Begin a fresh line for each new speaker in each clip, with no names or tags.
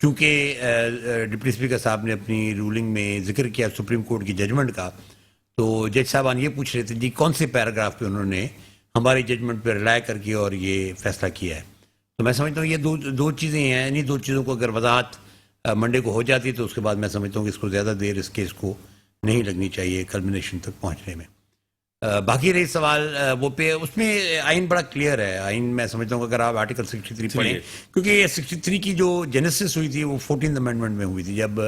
چونکہ deputy speaker صاحب نے اپنی رولنگ میں ذکر کیا سپریم کورٹ کی ججمنٹ کا، تو جج صاحبان یہ پوچھ رہے تھے جی کون سے پیراگراف پہ انہوں نے ہماری ججمنٹ پہ رلائے کر کے اور یہ فیصلہ کیا ہے. تو میں سمجھتا ہوں یہ دو چیزیں ہیں. انہیں دو چیزوں کو اگر وضاحت منڈے کو ہو جاتی تو اس کے بعد میں سمجھتا ہوں کہ اس کو زیادہ دیر اس کیس کو نہیں لگنی چاہیے کلمنیشن تک پہنچنے میں. باقی رہی سوال وہ پہ، اس میں آئین بڑا کلیئر ہے. آئین میں سمجھتا ہوں کہ اگر آپ آرٹیکل 63 پڑھیں، کیونکہ یہ 63 کی جو جینیسس ہوئی تھی وہ 14 امینڈمنٹ میں ہوئی تھی، جب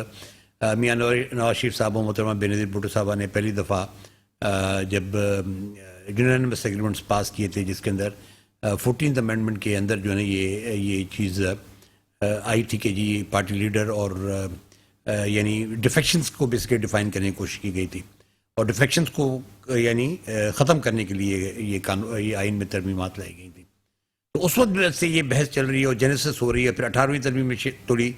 میاں نواز شریف صاحب و محترمہ بینظیر بھٹو صاحبہ نے پہلی دفعہ جب یونانیمس ایگریمنٹس پاس کیے تھے، جس کے اندر 14 امینڈمنٹ کے اندر جو ہے نا یہ چیز آئی تھی کہ جی پارٹی لیڈر اور یعنی ڈیفیکشنز کو بیسیکلی ڈیفائن کرنے کی کوشش کی گئی تھی، اور ڈیفیکشنز کو یعنی ختم کرنے کے لیے یہ آئین میں ترمیمات لائی گئی تھی. تو اس وقت سے یہ بحث چل رہی ہے اور جینیسس ہو رہی ہے. پھر 18ویں ترمیم میں تھوڑی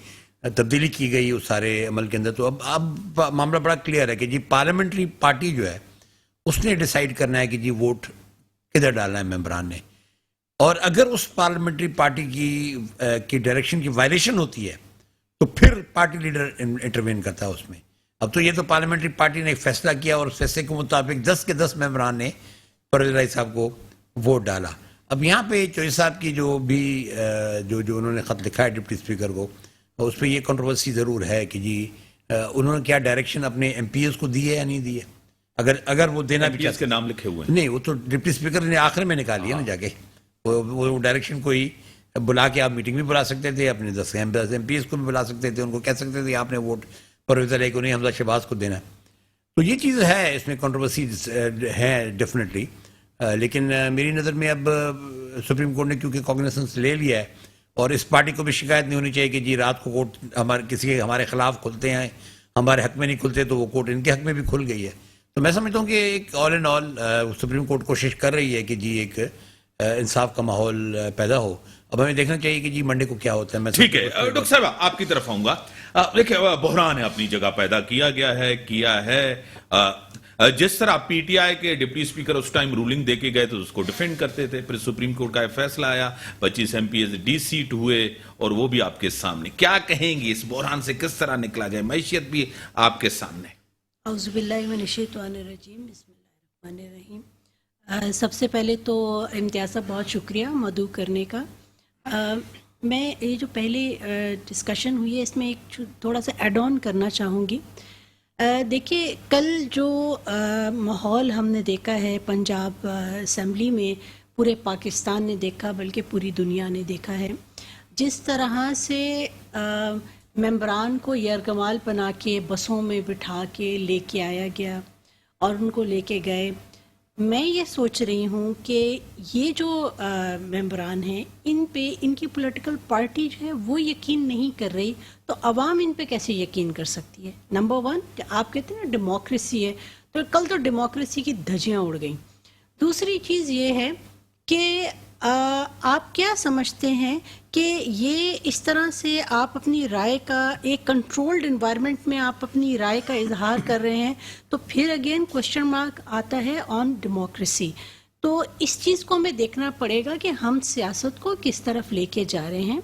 تبدیلی کی گئی اس سارے عمل کے اندر. تو اب معاملہ بڑا کلیئر ہے کہ جی پارلیمنٹری پارٹی جو ہے اس نے ڈیسائیڈ کرنا ہے کہ جی ووٹ کدھر ڈالنا ہے ممبران نے، اور اگر اس پارلیمنٹری پارٹی کی ڈائریکشن کی وائلیشن ہوتی ہے تو پھر پارٹی لیڈر انٹروین کرتا ہے اس میں. اب تو یہ تو پارلیمنٹری پارٹی نے ایک فیصلہ کیا اور اس فیصلے کے مطابق 10 کے 10 ممبران نے پرویز الہی صاحب کو ووٹ ڈالا. اب یہاں پہ چوہدری صاحب کی جو بھی جو انہوں نے خط لکھا ہے ڈپٹی اسپیکر کو، اس پہ یہ کنٹروورسی ضرور ہے کہ جی انہوں نے کیا ڈائریکشن اپنے ایم پی ایز کو دی ہے یا نہیں دی ہے. اگر وہ دینا بھی
اس کے نام لکھے ہوئے ہیں،
نہیں، وہ تو ڈپٹی اسپیکر نے آخر میں نکالی ہے نا جا کے. وہ ڈائریکشن کوئی بلا کے آپ میٹنگ بھی بلا سکتے تھے، اپنے 10 ایم پی ایز کو بھی بلا سکتے تھے، ان کو کہہ سکتے تھے آپ نے ووٹ پرویز الہی کو نہیں حمزہ شہباز کو دینا. تو یہ چیز ہے، اس میں کنٹروورسیز ہے ڈیفینیٹلی. لیکن میری نظر میں اب سپریم کورٹ نے کیونکہ کوگنیسنس لے لیا ہے، اور اس پارٹی کو بھی شکایت نہیں ہونی چاہیے کہ جی رات کو کورٹ ہمارے خلاف کھلتے ہیں، ہمارے حق میں نہیں کھلتے، تو وہ کورٹ ان کے حق میں بھی کھل گئی ہے. تو میں سمجھتا ہوں کہ ایک آل ان آل سپریم کورٹ کوشش کر رہی ہے کہ جی ایک انصاف کا ماحول پیدا ہو. اب ہمیں دیکھنا چاہیے کہ جی منڈے کو کیا ہوتا ہے.
ٹھیک ہے ڈاکٹر صاحب، آپ کی طرف آؤں گا. دیکھیں بحران ہے اپنی جگہ پیدا کیا گیا ہے. جس طرح پی ٹی آئی کے ڈپٹی اسپیکر اس ٹائم رولنگ دے کے گئے تو اس کو ڈیفینڈ کرتے تھے، پھر سپریم کورٹ کا فیصلہ آیا، 25 MPs deseat ہوئے، اور وہ بھی آپ کے سامنے. کیا کہیں گے اس بحران سے کس طرح نکلا جائے؟ معیشت بھی آپ کے سامنے.
اعوذ باللہ من الشیطان الرجیم، بسم اللہ الرحمن الرحیم. سب سے پہلے تو امتیاز صاحب بہت شکریہ مدعو کرنے کا. میں یہ جو پہلے ڈسکشن ہوئی ہے اس میں ایک تھوڑا سا ایڈ آن کرنا چاہوں گی. دیکھیے کل جو ماحول ہم نے دیکھا ہے پنجاب اسمبلی میں، پورے پاکستان نے دیکھا، بلکہ پوری دنیا نے دیکھا ہے، جس طرح سے ممبران کو یرغمال بنا کے بسوں میں بٹھا کے لے کے آیا گیا اور ان کو لے کے گئے. میں یہ سوچ رہی ہوں کہ یہ جو ممبران ہیں ان پہ ان کی پولیٹیکل پارٹی جو ہے وہ یقین نہیں کر رہی، تو عوام ان پہ کیسے یقین کر سکتی ہے؟ نمبر 1 کہ آپ کہتے ہیں نا ڈیموکریسی ہے، تو کل تو ڈیموکریسی کی دھجیاں اڑ گئیں. دوسری چیز یہ ہے کہ آپ کیا سمجھتے ہیں کہ یہ اس طرح سے آپ اپنی رائے کا ایک کنٹرولڈ انوائرمنٹ میں آپ اپنی رائے کا اظہار کر رہے ہیں، تو پھر اگین کوشچن مارک آتا ہے آن ڈیموکریسی. تو اس چیز کو ہمیں دیکھنا پڑے گا کہ ہم سیاست کو کس طرف لے کے جا رہے ہیں.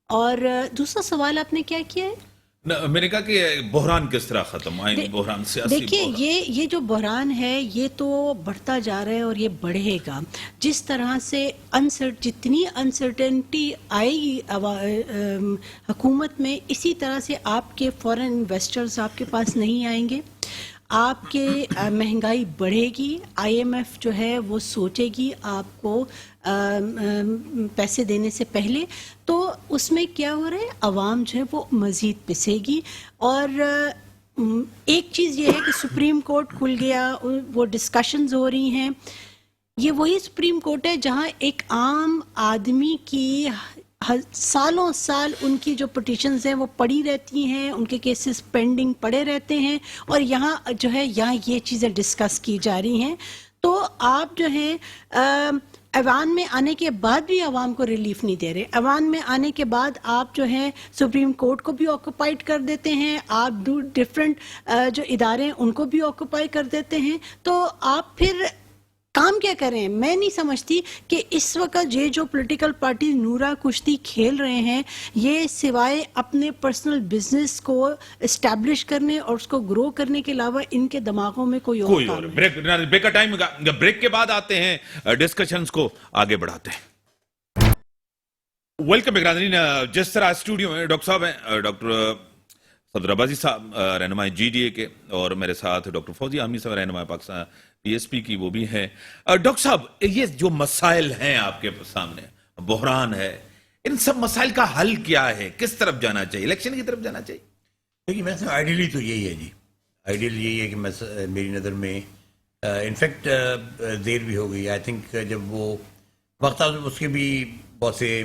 اور دوسرا سوال آپ نے کیا کیا ہے؟
میں نے کہا کہ بحران کس طرح ختم آئیں، بحران سیاسی.
دیکھیے یہ جو بحران ہے یہ تو بڑھتا جا رہا ہے اور یہ بڑھے گا. جس طرح سے جتنی انسرٹنٹی آئے گی حکومت میں، اسی طرح سے آپ کے فورن انویسٹرز آپ کے پاس نہیں آئیں گے، آپ کے مہنگائی بڑھے گی. آئی ایم ایف جو ہے وہ سوچے گی آپ کو پیسے دینے سے پہلے، تو اس میں کیا ہو رہا ہے، عوام جو ہے وہ مزید پسے گی. اور ایک چیز یہ ہے کہ سپریم کورٹ کھل گیا، وہ ڈسکشنز ہو رہی ہیں. یہ وہی سپریم کورٹ ہے جہاں ایک عام آدمی کی سالوں سال ان کی جو پٹیشنز ہیں وہ پڑی رہتی ہیں، ان کے کیسز پینڈنگ پڑے رہتے ہیں، اور یہاں جو ہے یہاں یہ چیزیں ڈسکس کی جا رہی ہیں. تو آپ جو ہے ایوان میں آنے کے بعد بھی عوام کو ریلیف نہیں دے رہے. ایوان میں آنے کے بعد آپ جو ہے سپریم کورٹ کو بھی آکوپائڈ کر دیتے ہیں، آپ ڈفرینٹ جو ادارے ہیں ان کو بھی آکوپائی کر دیتے ہیں. تو آپ پھر کام کیا کریں. میں نہیں سمجھتی کہ اس وقت یہ جو پولیٹیکل پارٹی نورا کشتی کھیل رہے ہیں یہ سوائے اپنے پرسنل بزنس کو اسٹیبلش کرنے اور اس کو گرو کرنے کے علاوہ ان کے دماغوں میں کوئی اور کام نہیں.
بریک کا ٹائم. بریک کے بعد آتے ہیں ڈسکشنز کو آگے بڑھاتے ہیں. ویلکم بیک ناظرین. جس طرح اسٹوڈیو میں ڈاکٹر صاحب ہیں, ڈاکٹر صدر عباسی صاحب رہنمائی جی ڈی اے کے, اور میرے ساتھ ڈاکٹر فوزیہ عامر صاحب رہنمائی پاکستان پی ایس پی کی, وہ بھی ہیں. ڈاکٹر صاحب, یہ جو مسائل ہیں آپ کے سامنے, بحران ہے, ان سب مسائل کا حل کیا ہے؟ کس طرف جانا چاہیے؟ الیکشن کی طرف جانا چاہیے؟
دیکھیے ویسے آئیڈیلی تو یہی ہے جی, آئیڈیل یہی ہے کہ میری نظر میں انفیکٹ دیر بھی ہو گئی. آئی تھنک جب وہ وقت اس کے بھی بہت سے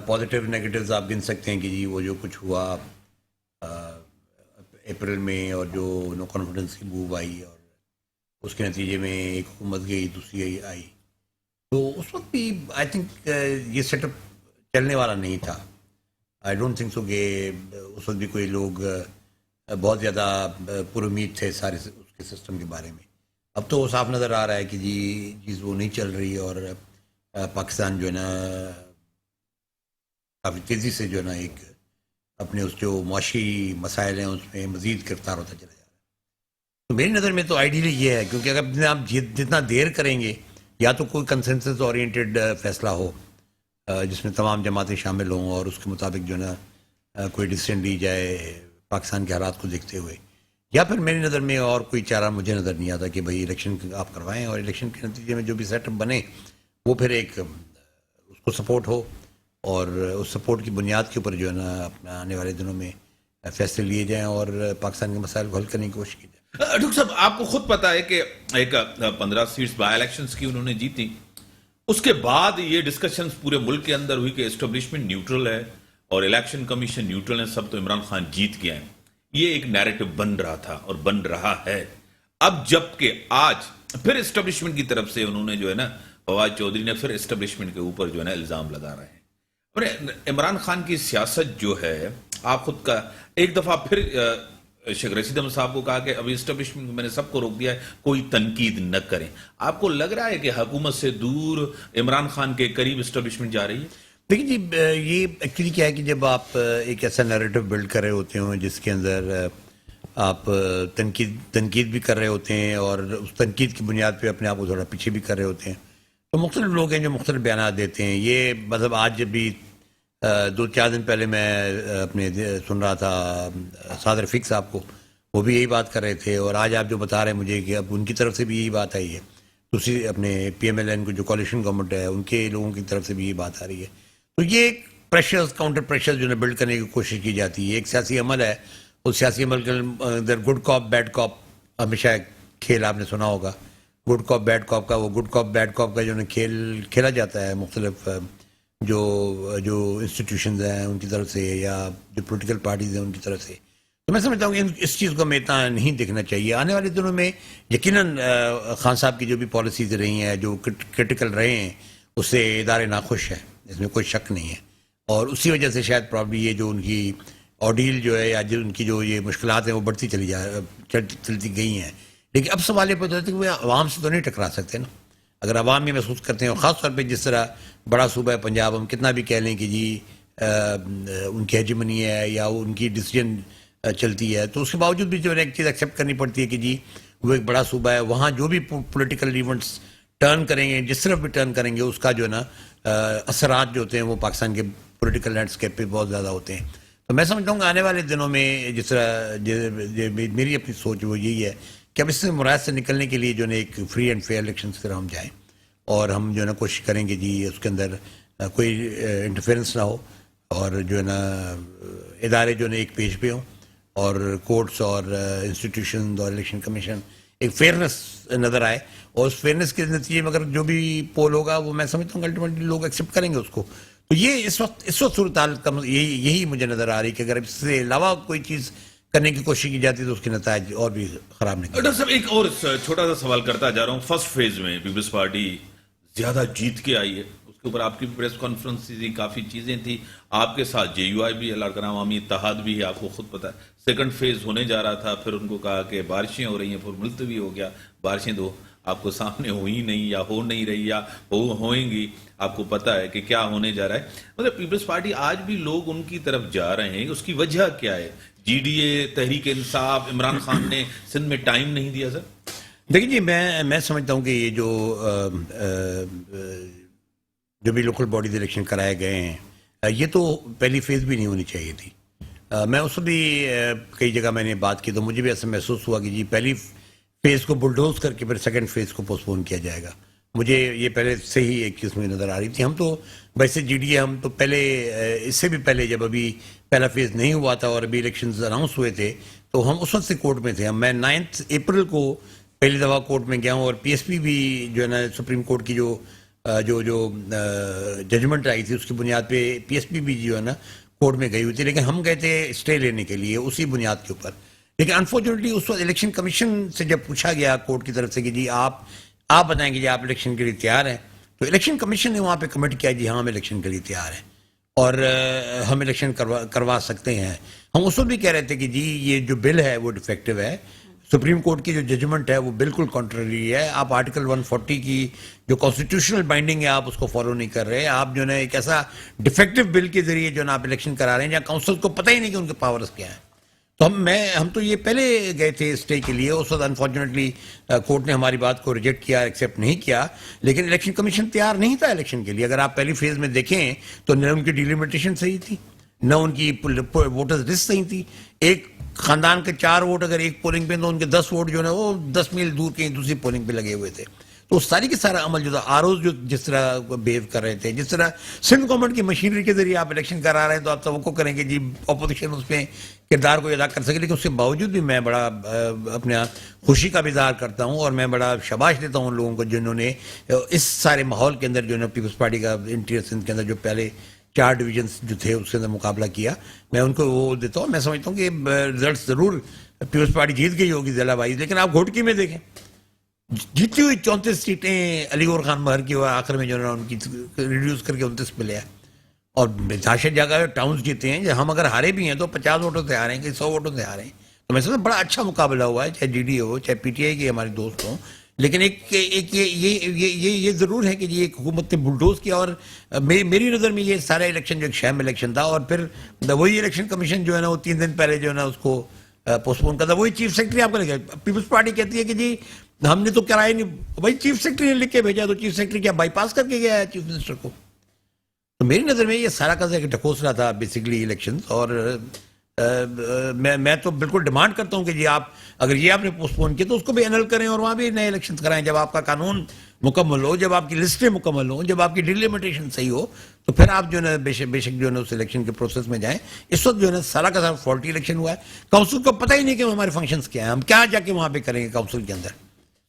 پازیٹیو نیگیٹیوز آپ گن سکتے ہیں کہ جی وہ جو کچھ ہوا اپریل میں, اور جو نو کانفیڈنس کی موو آئی اور اس کے نتیجے میں ایک حکومت گئی دوسری آئی, تو اس وقت بھی آئی تھنک یہ سیٹ اپ چلنے والا نہیں تھا. آئی ڈونٹ تھنک سو کہ اس وقت بھی کوئی لوگ بہت زیادہ پر امید تھے سارے اس کے سسٹم کے بارے میں. اب تو صاف نظر آ رہا ہے کہ جی چیز وہ نہیں چل رہی, اور پاکستان جو ہے نا کافی تیزی سے جو ہے نا ایک اپنے اس جو معاشی مسائل ہیں اس میں مزید گرفتار ہوتا چلا جا رہا ہے. تو میری نظر میں تو آئیڈیلی یہ ہے, کیونکہ اگر آپ جتنا دیر کریں گے, یا تو کوئی کنسنسس اورینٹیڈ فیصلہ ہو جس میں تمام جماعتیں شامل ہوں اور اس کے مطابق جو ہے نا کوئی ڈیسیژن لی جائے پاکستان کے حالات کو دیکھتے ہوئے, یا پھر میری نظر میں اور کوئی چارہ مجھے نظر نہیں آتا کہ بھائی الیکشن آپ کروائیں, اور الیکشن کے نتیجے میں جو بھی سیٹ اپ بنے وہ پھر ایک اس کو سپورٹ ہو, اور اس سپورٹ کی بنیاد کے اوپر جو ہے نا اپنا آنے والے دنوں میں فیصلے لیے جائیں اور پاکستان کے مسائل کو حل کرنے کی کوشش کی جائے.
ڈاکٹر صاحب, آپ کو خود پتا ہے کہ ایک 15 سیٹس بائی الیکشنز کی انہوں نے جیتی, اس کے بعد یہ ڈسکشنز پورے ملک کے اندر ہوئی کہ اسٹیبلشمنٹ نیوٹرل ہے اور الیکشن کمیشن نیوٹرل ہے, سب تو عمران خان جیت گئے ہیں. یہ ایک نیریٹو بن رہا تھا اور بن رہا ہے. اب جبکہ آج پھر اسٹیبلشمنٹ کی طرف سے انہوں نے جو ہے نا, فواد چودھری نے پھر اسٹیبلشمنٹ کے اوپر جو ہے نا الزام لگا رہے ہیں. اور عمران خان کی سیاست جو ہے, آپ خود کا ایک دفعہ پھر شیخ رشید احمد صاحب کو کہا کہ ابھی اسٹیبلشمنٹ میں نے سب کو روک دیا ہے, کوئی تنقید نہ کریں. آپ کو لگ رہا ہے کہ حکومت سے دور عمران خان کے قریب اسٹیبلشمنٹ جا رہی ہے؟
دیکھیں جی, یہ ایکچولی کیا ہے کہ جب آپ ایک ایسا نیریٹو بلڈ کر رہے ہوتے ہوں جس کے اندر آپ تنقید بھی کر رہے ہوتے ہیں, اور اس تنقید کی بنیاد پہ اپنے آپ کو تھوڑا پیچھے بھی کر رہے ہوتے ہیں, تو مختلف لوگ ہیں جو مختلف بیانات دیتے ہیں. یہ مطلب آج جب بھی 2-4 دن پہلے میں اپنے سن رہا تھا سعد رفیق صاحب کو, وہ بھی یہی بات کر رہے تھے, اور آج آپ جو بتا رہے ہیں مجھے کہ اب ان کی طرف سے بھی یہی بات آئی ہے, دوسری اپنے پی ایم ایل این کو جو کولیشن گورنمنٹ ہے ان کے لوگوں کی طرف سے بھی یہ بات آ رہی ہے. تو یہ پریشرز کاؤنٹر پریشرز جو ہے بلڈ کرنے کی کوشش کی جاتی ہے. ایک سیاسی عمل ہے, اس سیاسی عمل کے اندر گڈ کاپ بیڈ کاپ ہمیشہ کھیل آپ نے سنا ہوگا. گڈ کاپ بیڈ کاپ کا, وہ گڈ کاپ بیڈ کاپ کا جو ہے کھیل کھیلا جاتا ہے مختلف جو انسٹیٹیوشنز ہیں ان کی طرف سے, یا جو پولیٹیکل پارٹیز ہیں ان کی طرف سے. تو میں سمجھتا ہوں کہ اس چیز کو ہمیں اتنا نہیں دیکھنا چاہیے. آنے والے دنوں میں یقیناً خان صاحب کی جو بھی پالیسیز رہی ہیں جو کرٹیکل رہے ہیں اس سے ادارے ناخوش ہیں, اس میں کوئی شک نہیں ہے, اور اسی وجہ سے شاید پرابلی یہ جو ان کی آرڈیل جو ہے یا جو ان کی جو یہ مشکلات ہیں وہ بڑھتی چلتی گئی ہیں. لیکن اب سوال یہ پیدا ہوتا ہے کہ وہ عوام سے تو نہیں ٹکرا سکتے نا. اگر عوام یہ محسوس کرتے ہیں, اور خاص طور پہ جس طرح بڑا صوبہ ہے پنجاب, ہم کتنا بھی کہہ لیں کہ جی ان کی ہیجمنی ہے یا ان کی ڈیسیجن چلتی ہے, تو اس کے باوجود بھی جو ہے ایک چیز ایکسیپٹ کرنی پڑتی ہے کہ جی وہ ایک بڑا صوبہ ہے, وہاں جو بھی پولیٹیکل ایونٹس ٹرن کریں گے, جس طرف بھی ٹرن کریں گے, اس کا جو ہے نا اثرات جو ہوتے ہیں وہ پاکستان کے پولیٹیکل لینڈسکیپ پہ بہت زیادہ ہوتے ہیں. تو میں سمجھتا ہوں کہ آنے والے دنوں میں جس طرح میری اپنی سوچ وہ یہی ہے کہ اب اس سے مراد سے نکلنے کے لیے جو ہے نا ایک فری اینڈ فیئر الیکشن کی طرح ہم جائیں, اور ہم جو ہے نا کوشش کریں گے جی اس کے اندر کوئی انٹرفیئرنس نہ ہو, اور جو ہے نا ادارے جو ہے نا ایک پیج پہ ہوں, اور کورٹس اور انسٹیٹیوشن اور الیکشن کمیشن ایک فیئرنس نظر آئے, اور اس فیئرنس کے نتیجے میں اگر جو بھی پول ہوگا وہ میں سمجھتا ہوں کہ الٹیمیٹلی لوگ ایکسیپٹ کریں گے اس کو. تو یہ اس وقت صورتحال کا یہی مجھے نظر آ رہی کہ اگر اس سے علاوہ کوئی چیز کرنے کی کوشش کی جاتی تو اس کے نتائج اور بھی خراب نکلیں.
ڈاکٹر صاحب ایک اور چھوٹا سا سوال کرتا جا رہا ہوں. فرسٹ فیز میں پیپلز پارٹی زیادہ جیت کے آئی ہے, اس کے اوپر آپ کی پریس کانفرنس تھی, کافی چیزیں تھیں, آپ کے ساتھ جے یو آئی بھی, اللہ کرام عوامی اتحاد بھی ہے, آپ کو خود پتہ ہے. سیکنڈ فیز ہونے جا رہا تھا, پھر ان کو کہا کہ بارشیں ہو رہی ہیں, پھر ملتوی ہو گیا, بارشیں دو آپ کو سامنے ہوئی نہیں یا ہو نہیں رہی یا ہوئیں گی، آپ کو پتا ہے کہ کیا ہونے جا رہا ہے. مطلب پیپلز پارٹی آج بھی لوگ ان کی طرف جا رہے ہیں، اس کی وجہ کیا ہے؟ G D A, Tehreek Insaf, Imran Khan نے سندھ میں ٹائم نہیں دیا سر؟
دیکھیں جی، میں سمجھتا ہوں کہ یہ جو بھی لوکل باڈیز الیکشن کرائے گئے ہیں، یہ تو پہلی فیز بھی نہیں ہونی چاہیے تھی. میں اس بھی کئی جگہ میں نے بات کی تو مجھے بھی ایسا محسوس ہوا کہ جی پہلی فیز کو بلڈوز کر کے پھر سیکنڈ فیز کو پوسٹ پون کیا جائے گا. مجھے یہ پہلے سے ہی ایک چیز مجھے نظر آ رہی تھی. ہم تو ویسے جی ڈی اے ہم تو پہلے اس سے بھی پہلے جب ابھی پہلا فیز نہیں ہوا تھا اور ابھی الیکشنز اناؤنس ہوئے تھے تو ہم اس وقت سے کورٹ میں تھے. میں 9 اپریل کو پہلی دفعہ کورٹ میں گیا ہوں اور پی ایس پی بھی جو ہے نا سپریم کورٹ کی جو ججمنٹ آئی تھی اس کی بنیاد پہ پی ایس پی بھی جو ہے نا کورٹ میں گئی ہوئی تھی، لیکن ہم گئے تھے اسٹے لینے کے لیے اسی بنیاد کے اوپر. لیکن انفارچونیٹلی اس وقت الیکشن کمیشن سے جب پوچھا گیا کورٹ کی طرف سے کہ جی آپ بتائیں کہ جی آپ الیکشن کے لیے تیار ہیں، تو الیکشن کمیشن نے وہاں پہ کمٹ کیا جی ہاں ہم الیکشن کے لیے تیار ہیں اور ہم الیکشن کروا سکتے ہیں. ہم اس وقت بھی کہہ رہے تھے کہ جی یہ جو بل ہے وہ ڈیفیکٹو ہے، سپریم کورٹ کی جو ججمنٹ ہے وہ بالکل کنٹرری ہے، آپ آرٹیکل 140 کی جو کانسٹیٹیوشنل بائنڈنگ ہے آپ اس کو فالو نہیں کر رہے، آپ جو ہے ایک ایسا ڈیفیکٹو بل کے ذریعے جو ہے آپ الیکشن کرا رہے ہیں جہاں کاؤنسل کو پتہ ہی نہیں کہ ان کے پاورز کیا ہیں. تو ہم تو یہ پہلے گئے تھے اسٹے کے لیے. اس وقت انفارچونیٹلی کورٹ نے ہماری بات کو ریجیکٹ کیا، ایکسیپٹ نہیں کیا، لیکن الیکشن کمیشن تیار نہیں تھا الیکشن کے لیے. اگر آپ پہلی فیز میں دیکھیں تو نہ ان کی ڈیلیمیٹیشن صحیح تھی، نہ ان کی ووٹرز لسٹ صحیح تھی. ایک خاندان کے 4 ووٹ اگر ایک پولنگ پہ تو ان کے 10 ووٹ جو ہے وہ 10 میل دور کہیں دوسری پولنگ پہ لگے ہوئے تھے. تو ساری کی سارا عمل جو تھا آروز جو جس طرح بیہیو کر رہے تھے، جس طرح سندھ گورنمنٹ کی مشینری کے ذریعے آپ الیکشن کرا رہے ہیں تو آپ توقع کریں کہ جی اپوزیشن اس پہ کردار کو ادا کر سکے. لیکن اس کے باوجود بھی میں بڑا اپنے خوشی کا بھی اظہار کرتا ہوں اور میں بڑا شاباش دیتا ہوں ان لوگوں کو جنہوں نے اس سارے ماحول کے اندر جو ہے پیپلز پارٹی کا انٹیریئر سندھ کے اندر جو پہلے 4 ڈویژنس جو تھے اس کے اندر مقابلہ کیا. میں ان کو وہ دیتا ہوں. میں سمجھتا ہوں کہ رزلٹس ضرور پیپلز پارٹی جیت گئی ہوگی ضلع وائز، لیکن آپ گھوٹکی میں دیکھیں جیتی ہوئی 34 سیٹیں علی گور خان مہر کی آخر میں جو ہے ان کی ریڈیوس کر کے 29 پہ لیا. اور داشت جگہ ٹاؤنز جیتے ہیں، ہم اگر ہارے بھی ہیں تو 50 ووٹوں سے ہارے ہیں کہ 100 ووٹوں سے ہارے ہیں. تو میں سمجھتا ہوں بڑا اچھا مقابلہ ہوا ہے، چاہے جی ڈی اے ہو چاہے پی ٹی آئی کے ہمارے دوست ہوں. لیکن ایک یہ ضرور ہے کہ یہ ایک حکومت نے بلڈوز کیا. اور میری نظر میں یہ سارا الیکشن جو ایک شام الیکشن تھا اور پھر وہی الیکشن کمیشن جو ہے نا وہ 3 دن پہلے جو ہے نا اس کو پوسٹ پون کرتا. وہی چیف سیکرٹری آپ کو لگے پیپلز پارٹی کہتی ہے کہ جی ہم نے تو کرایا نہیں، بھائی چیف سیکرٹری نے لکھ کے بھیجا تو چیف سیکرٹری کیا بائی پاس کر کے گیا ہے چیف منسٹر کو. تو میری نظر میں یہ سارا کا ایک ڈھکوسلا تھا بیسیکلی الیکشن. اور میں تو بالکل ڈیمانڈ کرتا ہوں کہ جی آپ اگر یہ آپ نے پوسٹ پون کیا تو اس کو بھی انل کریں اور وہاں بھی نئے الیکشن کرائیں. جب آپ کا قانون مکمل ہو، جب آپ کی لسٹیں مکمل ہوں، جب آپ کی ڈیلیمیٹیشن صحیح ہو تو پھر آپ جو ہے نا بے شک جو ہے نا اس الیکشن کے پروسیس میں جائیں. اس وقت جو ہے نا سارا کا سارا فالٹی الیکشن ہوا ہے. کاؤنسل کو پتہ ہی نہیں کہ ہمارے فنکشنز کیا ہیں، ہم کیا جا کے وہاں پہ کریں گے کاؤنسل کے اندر.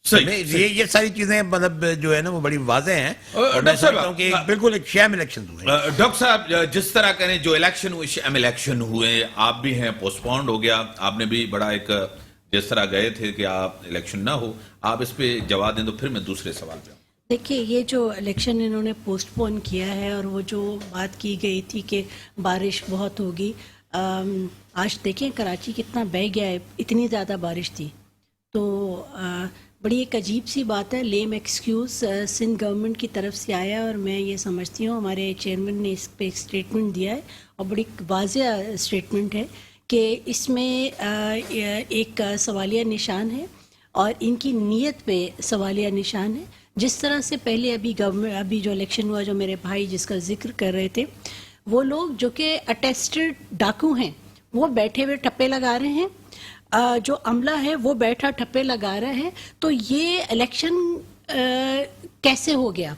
یہ ساری چیزیں مطلب جو ہے نا وہ بڑی واضح ہیں اور میں سمجھتا ہوں کہ بالکل ایک شام الیکشن ہوئے.
ڈاکٹر صاحب جس طرح کہیں جو الیکشن ہوئے شام الیکشن ہوئے، آپ بھی ہیں پوسٹ پونڈ ہو گیا، آپ نے بھی بڑا ایک جس طرح گئے تھے کہ آپ الیکشن نہ ہو، آپ اس پہ جواب دیں تو پھر میں دوسرے سوال پہ.
دیکھیے یہ جو الیکشن انہوں نے پوسٹ پون کیا ہے اور وہ جو بات کی گئی تھی کہ بارش بہت ہوگی، آج دیکھیں کراچی کتنا بہہ گیا ہے، اتنی زیادہ بارش تھی. تو بڑی ایک عجیب سی بات ہے، لیم ایکسکیوز سندھ گورنمنٹ کی طرف سے آیا اور میں یہ سمجھتی ہوں ہمارے چیئرمین نے اس پہ ایک اسٹیٹمنٹ دیا ہے اور بڑی واضح اسٹیٹمنٹ ہے کہ اس میں ایک سوالیہ نشان ہے اور ان کی نیت پہ سوالیہ نشان ہے. جس طرح سے پہلے ابھی جو الیکشن ہوا جو میرے بھائی جس کا ذکر کر رہے تھے، وہ لوگ جو کہ اٹیسٹڈ ڈاکو ہیں وہ بیٹھے ہوئے ٹپے لگا رہے ہیں، جو عملہ ہے وہ بیٹھا ٹھپے لگا رہا ہے. تو یہ الیکشن کیسے ہو گیا؟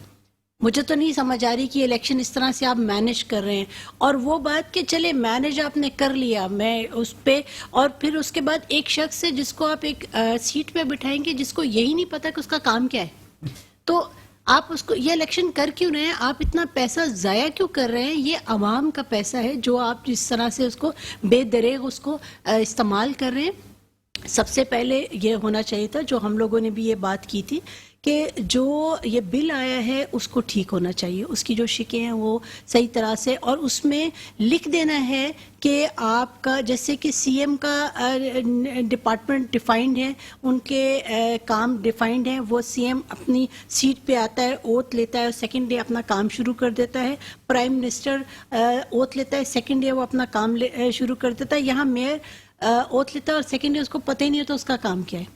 مجھے تو نہیں سمجھ آ رہی کہ الیکشن اس طرح سے آپ مینج کر رہے ہیں. اور وہ بات کہ چلے مینج آپ نے کر لیا میں اس پہ، اور پھر اس کے بعد ایک شخص ہے جس کو آپ ایک سیٹ پہ بٹھائیں گے جس کو یہی نہیں پتا کہ اس کا کام کیا ہے. تو آپ اس کو یہ الیکشن کر کیوں رہے ہیں؟ آپ اتنا پیسہ ضائع کیوں کر رہے ہیں؟ یہ عوام کا پیسہ ہے جو آپ جس طرح سے اس کو بے دریغ اس کو استعمال کر رہے ہیں. سب سے پہلے یہ ہونا چاہیے تھا جو ہم لوگوں نے بھی یہ بات کی تھی کہ جو یہ بل آیا ہے اس کو ٹھیک ہونا چاہیے، اس کی جو شکیں ہیں وہ صحیح طرح سے، اور اس میں لکھ دینا ہے کہ آپ کا جیسے کہ سی ایم کا ڈپارٹمنٹ ڈیفائنڈ ہے، ان کے کام ڈیفائنڈ ہیں، وہ سی ایم اپنی سیٹ پہ آتا ہے، اوتھ لیتا ہے اور سیکنڈ ڈے اپنا کام شروع کر دیتا ہے، پرائم منسٹر اوتھ لیتا ہے، سیکنڈ ڈے وہ اپنا کام شروع کر دیتا ہے، یہاں میئر اوتھ لیتا ہے اور سیکنڈ ڈے اس کو پتہ ہی نہیں ہوتا اس کا کام کیا ہے۔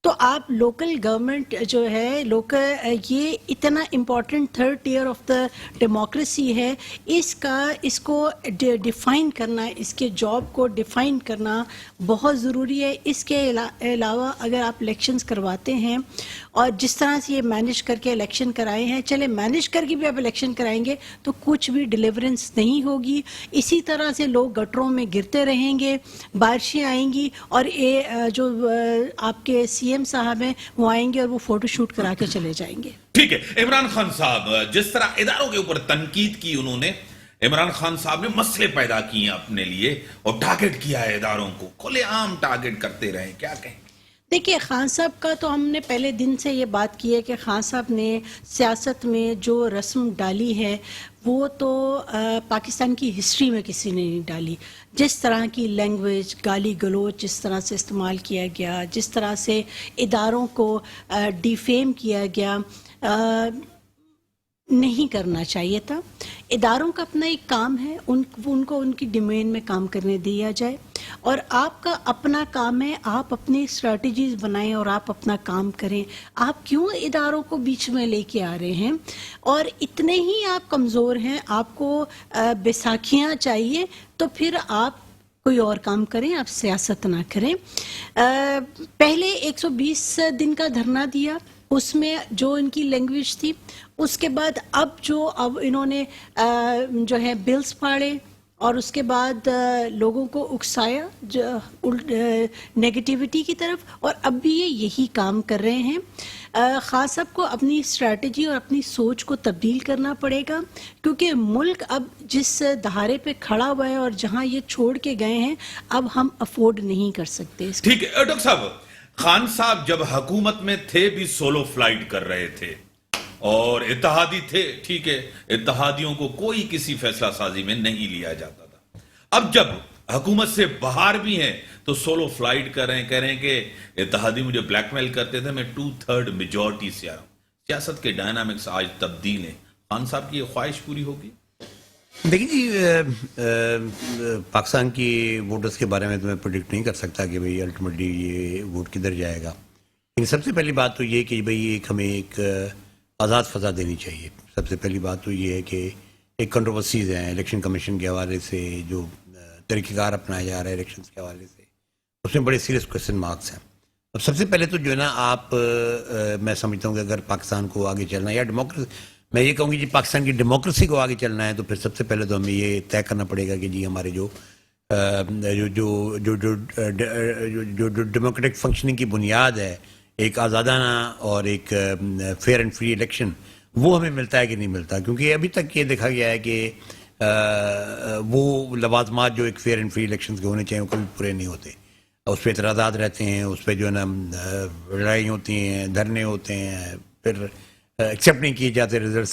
تو آپ لوکل گورنمنٹ جو ہے یہ اتنا important third tier of the democracy ہے، اس کو ڈیفائن کرنا، اس کے جاب کو ڈیفائن کرنا بہت ضروری ہے۔ اس کے علاوہ اگر آپ الیکشنز کرواتے ہیں اور جس طرح سے یہ مینیج کر کے الیکشن کرائے ہیں، چلے مینیج کر کے بھی آپ الیکشن کرائیں گے تو کچھ بھی ڈیلیورنس نہیں ہوگی، اسی طرح سے لوگ گٹروں میں گرتے رہیں گے، بارشیں آئیں گی اور جو آپ کے سی ایم صاحب ہیں وہ آئیں گے اور وہ فوٹو شوٹ کرا کے چلے جائیں گے۔
ٹھیک ہے عمران خان صاحب، جس طرح اداروں کے اوپر تنقید کی انہوں نے، عمران خان صاحب نے مسئلے پیدا کیے ہیں اپنے لیے اور ٹارگٹ کیا ہے اداروں کو، کھلے عام ٹارگٹ کرتے رہے، کیا کہیں؟
دیکھیے خان صاحب کا تو ہم نے پہلے دن سے یہ بات کی ہے کہ خان صاحب نے سیاست میں جو رسم ڈالی ہے وہ تو پاکستان کی ہسٹری میں کسی نے نہیں ڈالی۔ جس طرح کی لینگویج، گالی گلوچ جس طرح سے استعمال کیا گیا، جس طرح سے اداروں کو ڈیفیم کیا گیا، نہیں کرنا چاہیے تھا۔ اداروں کا اپنا ایک کام ہے، ان کو ان کی ڈومین میں کام کرنے دیا جائے، اور آپ کا اپنا کام ہے، آپ اپنی اسٹریٹجیز بنائیں اور آپ اپنا کام کریں۔ آپ کیوں اداروں کو بیچ میں لے کے آ رہے ہیں؟ اور اتنے ہی آپ کمزور ہیں، آپ کو بیساکھیاں چاہیے تو پھر آپ کوئی اور کام کریں، آپ سیاست نہ کریں۔ پہلے 120 دن کا دھرنا دیا، اس میں جو ان کی لینگویج تھی، اس کے بعد اب انہوں نے جو ہے بلز پھاڑے اور اس کے بعد لوگوں کو اکسایا نیگیٹیوٹی کی طرف، اور اب بھی یہ یہی کام کر رہے ہیں۔ خان صاحب کو اپنی اسٹریٹجی اور اپنی سوچ کو تبدیل کرنا پڑے گا، کیونکہ ملک اب جس دہارے پہ کھڑا ہوا ہے اور جہاں یہ چھوڑ کے گئے ہیں، اب ہم افورڈ نہیں کر سکتے اس کو۔
ٹھیک ہے ڈاکٹر صاحب، خان صاحب جب حکومت میں تھے بھی سولو فلائٹ کر رہے تھے اور اتحادی تھے، ٹھیک ہے، اتحادیوں کو کوئی کسی فیصلہ سازی میں نہیں لیا جاتا تھا۔ اب جب حکومت سے باہر بھی ہیں تو سولو فلائٹ کر رہے ہیں، کہہ رہے ہیں کہ اتحادی مجھے بلیک میل کرتے تھے، میں 2/3 میجورٹی سے آ رہا ہوں۔ سیاست کے ڈائنامکس آج تبدیل ہیں، خان صاحب کی یہ خواہش پوری ہوگی؟
دیکھیں جی، پاکستان کی ووٹرز کے بارے میں تو میں پریڈکٹ نہیں کر سکتا کہ بھئی الٹیمیٹلی یہ ووٹ کدھر جائے گا، لیکن سب سے پہلی بات تو یہ کہ بھئی ہمیں ایک آزاد فضا دینی چاہیے۔ سب سے پہلی بات تو یہ ہے کہ ایک کنٹروورسیز ہیں الیکشن کمیشن کے حوالے سے، جو طریقہ کار اپنایا جا رہا ہے الیکشنز کے حوالے سے، اس میں بڑے سیریس کوسچن مارکس ہیں۔ اب سب سے پہلے تو جو ہے نا، آپ میں سمجھتا ہوں کہ اگر پاکستان کو آگے چلنا ہے، یا ڈیموکریسی، میں یہ کہوں گی جی پاکستان کی ڈیموکریسی کو آگے چلنا ہے، تو پھر سب سے پہلے تو ہمیں یہ طے کرنا پڑے گا کہ جی ہمارے جو ڈیموکریٹک فنکشننگ کی بنیاد ہے، ایک آزادانہ اور ایک فیئر اینڈ فری الیکشن، وہ ہمیں ملتا ہے کہ نہیں ملتا۔ کیونکہ ابھی تک یہ دیکھا گیا ہے کہ وہ لوازمات جو ایک فیئر اینڈ فری الیکشنز کے ہونے چاہیے وہ کبھی پورے نہیں ہوتے، اس پہ اعتراضات رہتے ہیں، اس پہ جو ہے نا لڑائی ہوتی ہیں، دھرنے ہوتے ہیں، پھر ایکسیپٹ نہیں کیے جاتے ریزلٹس۔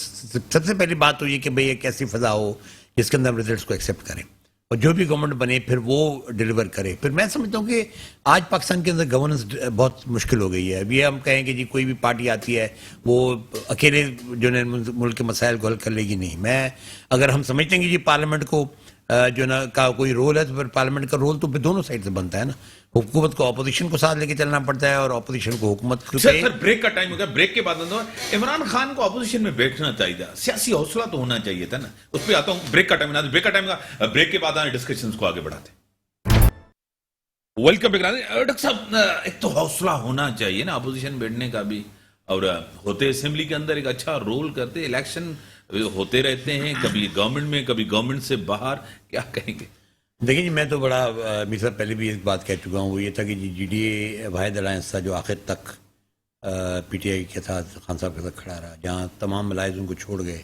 سب سے پہلی بات تو یہ کہ بھئی ایک ایسی فضا ہو جس کے اندر ریزلٹس کو ایکسیپٹ کریں، اور جو بھی گورنمنٹ بنے پھر وہ ڈیلیور کرے۔ پھر میں سمجھتا ہوں کہ آج پاکستان کے اندر گورننس بہت مشکل ہو گئی ہے۔ اب یہ ہم کہیں کہ جی کوئی بھی پارٹی آتی ہے وہ اکیلے جو ہے ملک کے مسائل کو حل کر لے گی، نہیں۔ اگر ہم سمجھتے ہیں کہ جی پارلیمنٹ کو جو نا کا کوئی رول ہے، تو پھر پارلیمنٹ کا رول تو پھر دونوں سائڈ سے بنتا ہے نا۔ حکومت کو اپوزیشن کو ساتھ لے کے چلنا پڑتا ہے اور اپوزیشن کو حکومت کو۔
سر بریک کا ٹائم ہو گیا، بریک کے بعد عمران خان کو اپوزیشن میں بیٹھنا چاہیے تھا، سیاسی حوصلہ تو ہونا چاہیے تھا نا۔ اس پہ آتا ہوں، بریک کا ٹائم، بریک کا ٹائم کا بریک کے بعد ڈسکشنز کو آگے بڑھاتے ہیں۔ Welcome back. ڈاکٹر صاحب، ایک تو حوصلہ ہونا چاہیے نا اپوزیشن بیٹھنے کا بھی، اور ہوتے اسمبلی کے اندر ایک اچھا رول کرتے، الیکشن ہوتے رہتے ہیں، کبھی گورنمنٹ میں کبھی گورنمنٹ سے باہر، کیا کہیں گے؟
دیکھیں جی، میں تو بڑا میر صاحب پہلے بھی ایک بات کہہ چکا ہوں، وہ یہ تھا کہ جی ڈی اے واحد الائنس تھا جو آخر تک پی ٹی آئی کے ساتھ خان صاحب کے ساتھ کھڑا رہا، جہاں تمام ملاحظ ان کو چھوڑ گئے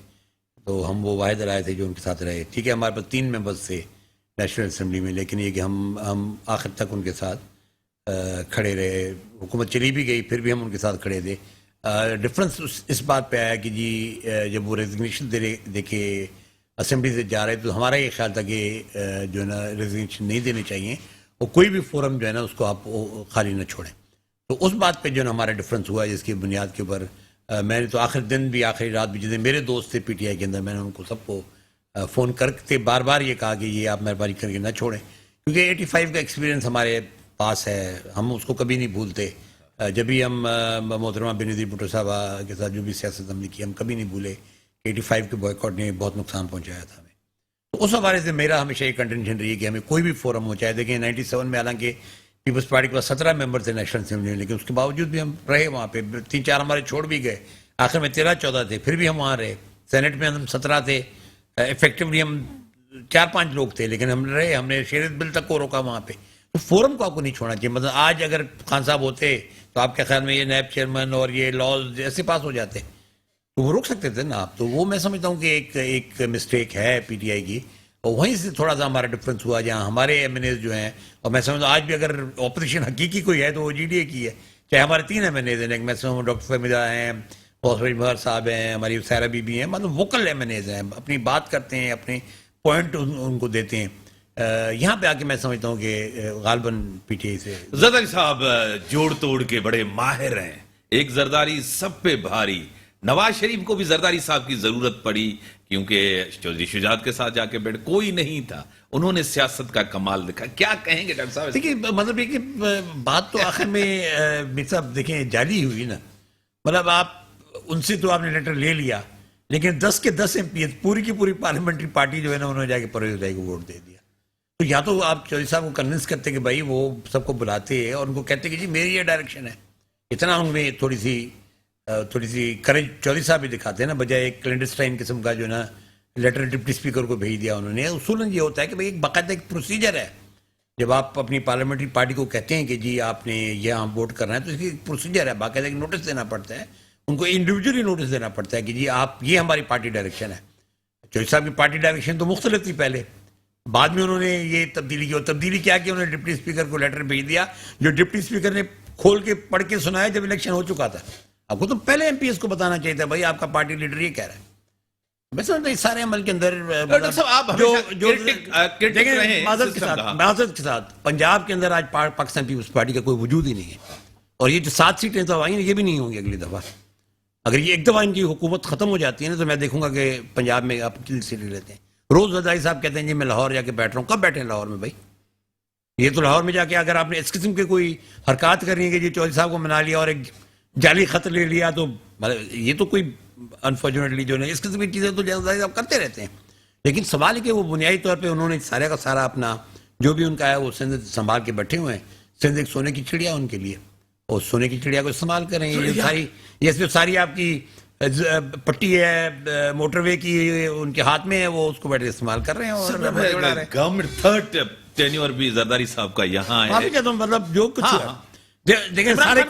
تو ہم وہ واحد الائے تھے جو ان کے ساتھ رہے۔ ٹھیک ہے، ہمارے پاس 3 ممبرس تھے نیشنل اسمبلی میں، لیکن یہ کہ ہم آخر تک ان کے ساتھ کھڑے رہے۔ حکومت چلی بھی گئی پھر بھی ہم ان کے ساتھ کھڑے تھے۔ ڈفرینس اس بات پہ آیا کہ جی جب وہ ریزگنیشن دے کے اسمبلی سے جا رہے تو ہمارا یہ خیال تھا کہ جو ہے نا ریزگنیشن نہیں دینے چاہیے، اور کوئی بھی فورم جو ہے نا اس کو آپ خالی نہ چھوڑیں. تو اس بات پہ جو ہے نا ہمارا ڈفرینس ہوا، جس کی بنیاد کے اوپر میں نے تو آخر دن بھی آخری رات بھی جتنے میرے دوست تھے پی ٹی آئی کے اندر، میں نے ان کو سب کو فون کرتے بار بار یہ کہا کہ یہ آپ مہربانی کر کے نہ چھوڑیں، کیونکہ 85 کا ایکسپیرینس ہمارے پاس ہے، ہم اس کو کبھی نہیں بھولتے. جب بھی ہم محترمہ بینظیر بھٹو صاحبہ کے ساتھ جو بھی سیاست ہم نے کی، ہم کبھی نہیں بھولے کہ 85 کے بوائیکاٹ نے بہت نقصان پہنچایا تھا ہمیں. تو اس حوالے سے میرا ہمیشہ یہ کنٹینشن رہی ہے کہ ہمیں کوئی بھی فورم ہو، چاہے دیکھیں 97 میں حالانکہ پیپلز پارٹی کے پاس 17 ممبر تھے نیشنل اسمبلی میں، لیکن اس کے باوجود بھی ہم رہے وہاں پہ. 3-4 ہمارے چھوڑ بھی گئے، آخر میں 13-14 تھے، پھر بھی ہم وہاں رہے. سینٹ میں ہم 17 تھے، افیکٹولی ہم 4-5 لوگ تھے، لیکن ہم رہے، ہم نے شریعت بل تک کو روکا وہاں پہ. تو فورم کو آپ کو نہیں چھوڑنا چاہیے. مطلب آج اگر خان صاحب ہوتے تو آپ کے خیال میں یہ نیب چیئرمین اور یہ لاز ایسے پاس ہو جاتے تو وہ روک سکتے تھے نا آپ. تو وہ میں سمجھتا ہوں کہ ایک مسٹیک ہے پی ٹی آئی کی، اور وہیں سے تھوڑا سا ہمارا ڈفرینس ہوا، جہاں ہمارے ایم این ایز جو ہیں، اور میں سمجھتا ہوں آج بھی اگر اپوزیشن حقیقی کوئی ہے تو وہ جی ڈی اے کی ہے. چاہے ہمارے 3 ایم این ایز ہیں، میں سمجھتا ہوں ڈاکٹر فہمیدہ ہیں، بہت بہر صاحب ہیں، ہماری سیرا بی بی ہیں، مطلب ووکل ایم این ایز ہیں، اپنی بات کرتے ہیں، اپنے پوائنٹ ان کو دیتے ہیں. یہاں پہ آ کے میں سمجھتا ہوں کہ غالباً پی ٹی آئی سے
زرداری صاحب جوڑ توڑ کے بڑے ماہر ہیں. ایک زرداری سب پہ بھاری. نواز شریف کو بھی زرداری صاحب کی ضرورت پڑی کیونکہ چودھری شجاعت کے ساتھ جا کے بیٹھ کوئی نہیں تھا، انہوں نے سیاست کا کمال دکھا. کیا کہیں گے ڈاکٹر صاحب؟
دیکھیے مطلب یہ کہ بات تو آخر میں میر صاحب دیکھیں جعلی ہوئی نا. مطلب آپ ان سے تو آپ نے لیٹر لے لیا، لیکن 10 کے 10 ایم پی ایس پوری کی پوری پارلیمنٹری پارٹی جو ہے نا انہوں نے جا کے پرویز رائے کو ووٹ دے دیا. تو یا تو آپ چودھری صاحب کو کنونس کرتے کہ بھائی وہ سب کو بلاتے ہیں اور ان کو کہتے کہ جی میری یہ ڈائریکشن ہے. اتنا ان میں تھوڑی سی کریج چودھری صاحب بھی دکھاتے ہیں نا، بجائے ایک کلینڈسٹائن قسم کا جو ہے نا لیٹر ڈپٹی اسپیکر کو بھیج دیا انہوں نے. اصولاً یہ ہوتا ہے کہ بھائی ایک باقاعدہ ایک پروسیجر ہے. جب آپ اپنی پارلیمنٹری پارٹی کو کہتے ہیں کہ جی آپ نے یہاں ووٹ کرنا ہے تو اس کی ایک پروسیجر ہے، باقاعدہ ایک نوٹس دینا پڑتا ہے ان کو، انڈیویجولی نوٹس دینا پڑتا ہے کہ جی آپ یہ ہماری پارٹی ڈائریکشن ہے. چودھری صاحب کی پارٹی ڈائریکشن تو مختلف تھی پہلے، بعد میں انہوں نے یہ تبدیلی کی. اور تبدیلی کیا کہ انہوں نے ڈپٹی اسپیکر کو لیٹر بھیج دیا جو ڈپٹی اسپیکر نے کھول کے پڑھ کے سنایا جب الیکشن ہو چکا تھا. آپ کو تو پہلے ایم پی ایس کو بتانا چاہیے تھا بھائی آپ کا پارٹی لیڈر یہ کہہ رہا ہے. میں سمجھتا اس سارے عمل کے اندر معذرت کے ساتھ پنجاب کے اندر آج پاکستان پیپلز پارٹی کا کوئی وجود ہی نہیں ہے، اور یہ جو 7 سیٹیں تو آئی ہیں یہ بھی نہیں ہوں گی اگلی دفعہ. اگر یہ ایک دفعہ ان کی حکومت ختم ہو جاتی ہے نا تو میں دیکھوں گا کہ پنجاب میں آپ کتنی سیٹیں لیتے ہیں. روز زرداری صاحب کہتے ہیں جی میں لاہور جا کے بیٹھ رہا ہوں. کب بیٹھے ہیں لاہور میں بھائی؟ یہ تو لاہور میں جا کے اگر آپ نے اس قسم کے کوئی حرکات کرنی ہے کہ جی چودھری صاحب کو منا لیا اور ایک جعلی خط لے لیا تو یہ تو کوئی انفارچونیٹلی جو ہے اس قسم کی چیزیں تو زرداری صاحب کرتے رہتے ہیں. لیکن سوال ہے کہ وہ بنیادی طور پہ انہوں نے سارے کا سارا اپنا جو بھی ان کا ہے وہ سندھ سنبھال کے بیٹھے ہوئے ہیں. سندھ ایک سونے کی چڑیا ان کے لیے، اور سونے کی چڑیا کو استعمال کریں. یہ جو ساری آپ کی پٹی ہے موٹر وے کی ان کے ہاتھ میں ہے، وہ اس کو بیٹھے استعمال کر رہے ہیں. اور
گورنمنٹ تھرڈ ٹینیور بھی زرداری صاحب کا یہاں ہے.
کہتا ہوں مطلب جو کچھ دیکھیں سارے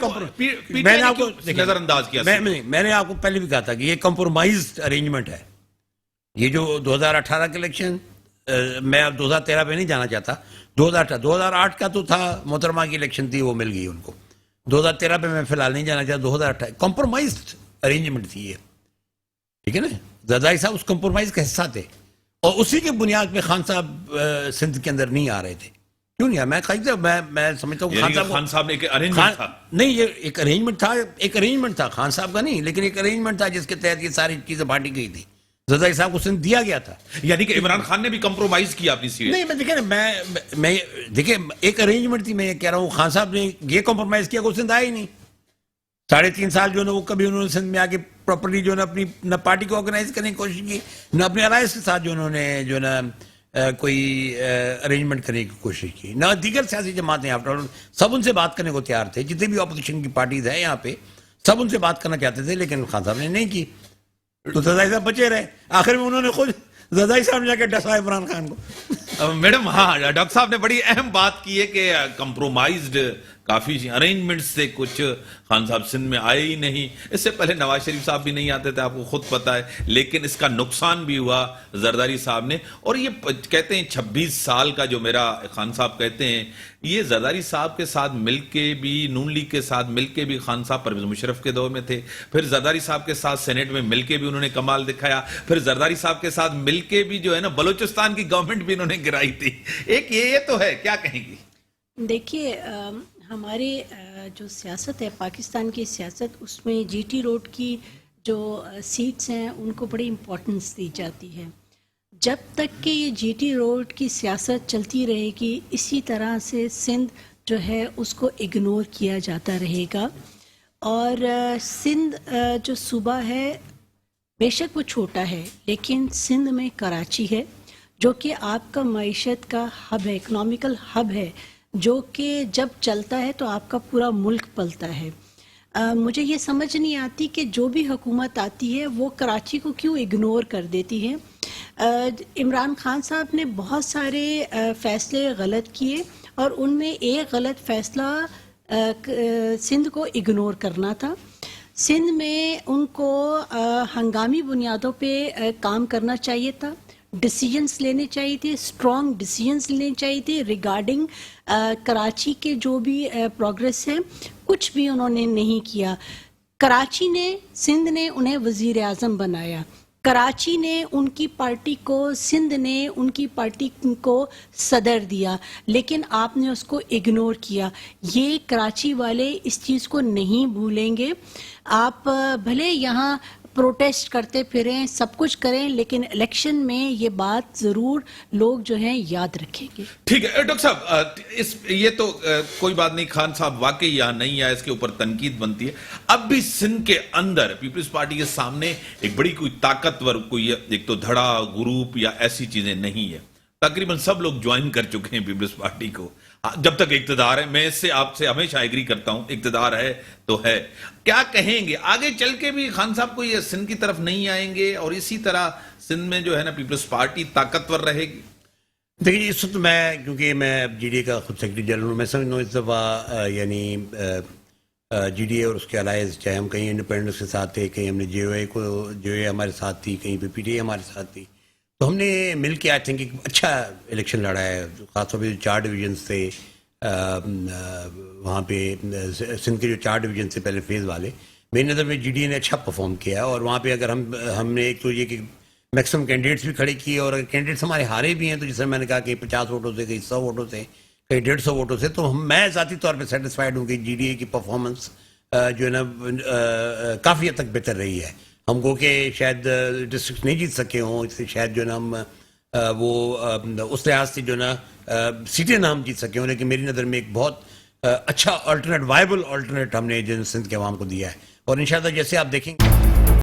میں نے آپ کو
نظر انداز کیا.
میں نے آپ کو پہلے بھی کہا تھا کہ یہ کمپرومائزڈ ارینجمنٹ ہے. یہ جو 2018 کے الیکشن، میں اب 2013 پہ نہیں جانا چاہتا، 2008 کا تو تھا، محترمہ کی الیکشن تھی وہ مل گئی ان کو. 2013 پہ میں فی الحال نہیں جانا چاہتا. 2018 کمپرومائزڈ ارینجمنٹ تھی یہ، ٹھیک ہے نا. زرداری صاحب اس کمپرومائز کا حصہ تھے، اور اسی کے بنیاد پہ خان صاحب سندھ کے اندر نہیں آ رہے تھے. کیوں نہیں؟ میں سمجھتا ہوں
خان صاحب نے ایک ارینجمنٹ تھا.
نہیں، یہ ایک ارینجمنٹ تھا خان صاحب کا نہیں، لیکن ایک ارینجمنٹ تھا جس کے تحت یہ ساری چیزیں بانٹی گئی تھی. زرداری صاحب کو سندھ دیا گیا تھا.
یعنی کہ عمران خان نے بھی کمپرومائز کیا اپنی سیٹ.
نہیں، میں دیکھیں نا میں دیکھیں ایک ارینجمنٹ تھی. میں یہ کہہ رہا ہوں خان صاحب نے یہ کمپرومائز کیا کہ وہ سندھ آئے ہی نہیں. 3.5 سال جو ہے نا وہ کبھی انہوں نے سندھ میں آ کے پراپرلی جو ہے نا اپنی نہ پارٹی کو آرگنائز کرنے کی کوشش کی، نہ اپنے الائنس کے ساتھ جو انہوں نے جو ہے نا کوئی ارینجمنٹ کرنے کی کوشش کی، نہ دیگر سیاسی جماعتیں. آفٹر آل سب ان سے بات کرنے کو تیار تھے، جتنے بھی اپوزیشن کی پارٹیز ہیں یہاں پہ سب ان سے بات کرنا چاہتے تھے، لیکن خان صاحب نے نہیں کی. تو زرداری صاحب بچے رہے. آخر میں انہوں نے خود زرداری صاحب نے جا کے ڈسا عمران خان کو.
میڈم ہاں ڈاکٹر صاحب نے بڑی اہم بات کی ہے کہ کمپرومائزڈ کافی ارینجمنٹ سے کچھ خان صاحب سندھ میں آئے ہی نہیں. اس سے پہلے نواز شریف صاحب بھی نہیں آتے تھے, آپ کو خود پتا ہے, لیکن اس کا نقصان بھی ہوا زرداری صاحب نے. اور یہ کہتے ہیں 26 سال کا جو میرا خان صاحب کہتے ہیں, یہ زرداری صاحب کے ساتھ مل کے بھی, نون لیگ کے ساتھ مل کے بھی خان صاحب پرویز مشرف کے دور میں تھے, پھر زرداری صاحب کے ساتھ سینیٹ میں مل کے بھی انہوں نے کمال دکھایا, پھر زرداری صاحب کے ساتھ مل کے بھی جو ہے نا بلوچستان کی گورنمنٹ بھی انہوں نے گرائی تھی. ایک یہ تو ہے, کیا کہیں گی؟
دیکھیے ہمارے جو سیاست ہے پاکستان کی سیاست, اس میں جی ٹی روڈ کی جو سیٹس ہیں ان کو بڑی امپورٹنس دی جاتی ہے. جب تک کہ یہ جی ٹی روڈ کی سیاست چلتی رہے گی, اسی طرح سے سندھ جو ہے اس کو اگنور کیا جاتا رہے گا. اور سندھ جو صوبہ ہے بے شک وہ چھوٹا ہے, لیکن سندھ میں کراچی ہے جو کہ آپ کا معیشت کا ہب ہے, اکنامیکل ہب ہے, جو کہ جب چلتا ہے تو آپ کا پورا ملک پلتا ہے. مجھے یہ سمجھ نہیں آتی کہ جو بھی حکومت آتی ہے وہ کراچی کو کیوں اگنور کر دیتی ہے. عمران خان صاحب نے بہت سارے فیصلے غلط کیے, اور ان میں ایک غلط فیصلہ سندھ کو اگنور کرنا تھا. سندھ میں ان کو ہنگامی بنیادوں پہ کام کرنا چاہیے تھا, ڈیسیجنس لینے چاہیے تھے, اسٹرانگ ڈیسیجنس لینے چاہیے تھے ریگارڈنگ کراچی کے جو بھی پروگریس ہے. کچھ بھی انہوں نے نہیں کیا. کراچی نے, سندھ نے انہیں وزیر اعظم بنایا, کراچی نے ان کی پارٹی کو, سندھ نے ان کی پارٹی کو صدر دیا, لیکن آپ نے اس کو اگنور کیا. یہ کراچی والے اس چیز کو نہیں بھولیں گے. آپ بھلے یہاں پروٹیسٹ کرتے پھریں, سب کچھ کریں, لیکن الیکشن میں یہ بات ضرور لوگ جو ہیں یاد رکھیں گے.
ٹھیک ہے ڈاکٹر صاحب, یہ تو کوئی بات نہیں, خان صاحب واقعی یہاں نہیں آئے, اس کے اوپر تنقید بنتی ہے. اب بھی سندھ کے اندر پیپلز پارٹی کے سامنے ایک بڑی کوئی طاقتور کوئی ایک تو دھڑا گروپ یا ایسی چیزیں نہیں ہے. تقریباً سب لوگ جوائن کر چکے ہیں پیپلز پارٹی کو, جب تک اقتدار ہے. میں اس سے آپ سے ہمیشہ ایگری کرتا ہوں, اقتدار ہے تو ہے. کیا کہیں گے آگے چل کے بھی خان صاحب کو یہ سندھ کی طرف نہیں آئیں گے, اور اسی طرح سندھ میں جو ہے نا پیپلز پارٹی طاقتور رہے گی؟
دیکھیے اس وقت میں, کیونکہ میں جی ڈی اے کا خود سیکرٹری جنرل ہوں, میں سمجھتا ہوں اس دفعہ یعنی جی ڈی اے اور اس کے الائز, چاہے ہم کہیں انڈیپینڈنس کے ساتھ تھے, کہیں ہم نے جے او اے ہمارے ساتھ تھی, کہیں پہ پی ٹی اے ہمارے ساتھ تھی, تو ہم نے مل کے آئی تھنک ایک اچھا الیکشن لڑا ہے. خاص طور پہ جو 4 ڈویژنس تھے وہاں پہ, سندھ کے جو 4 ڈویژن تھے پہلے فیز والے, میری نظر میں جی ڈی اے نے اچھا پرفارم کیا. اور وہاں پہ اگر ہم نے ایک تو یہ کہ میکسیمم کینڈیڈیٹس بھی کھڑے کیے, اور اگر کینڈیڈیٹس ہمارے ہارے بھی ہیں تو جیسے میں نے کہا کہ 50 ووٹوں سے, کہیں 100 ووٹوں سے, کہیں 150 ووٹوں سے, تو میں ذاتی طور پہ سیٹسفائیڈ ہوں کہ جی ڈی اے کی پرفارمنس جو ہے نا کافی حد تک بہتر رہی ہے. ہم کو کہ شاید ڈسٹرکٹ نہیں جیت سکے ہوں, اس سے شاید جو ہے نا ہم وہ اس لحاظ سے جو ہے نا سیٹیں نہ ہم جیت سکے ہوں, لیکن میری نظر میں ایک بہت اچھا آلٹرنیٹ, وائبل آلٹرنیٹ ہم نے سندھ کے عوام کو دیا ہے. اور انشاءاللہ جیسے آپ دیکھیں گے